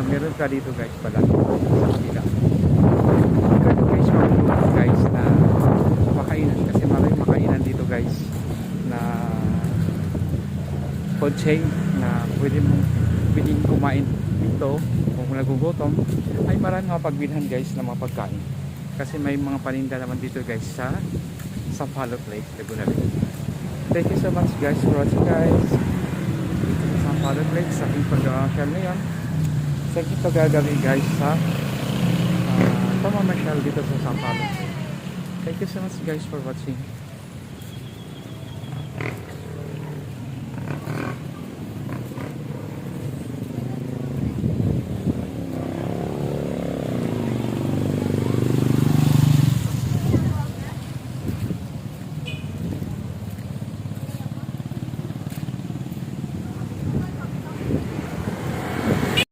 meron ka dito guys pala sa kabila. Pagka guys makikita guys na makainan, kasi maraming makainan dito guys na food chain na pwedeng kumain dito kung nagugutom. Ay maraming mga pagbilhan guys ng mga pagkain, kasi may mga paninda naman dito guys sa Sampaloc Lake, Laguna Lake. Thank you so much guys for watching guys. Sampaloc Lake sa aking pag-akyal ngayon. Thank you to gagawin guys sa pamamasyal dito sa Sampaloc. Thank you so much guys for watching.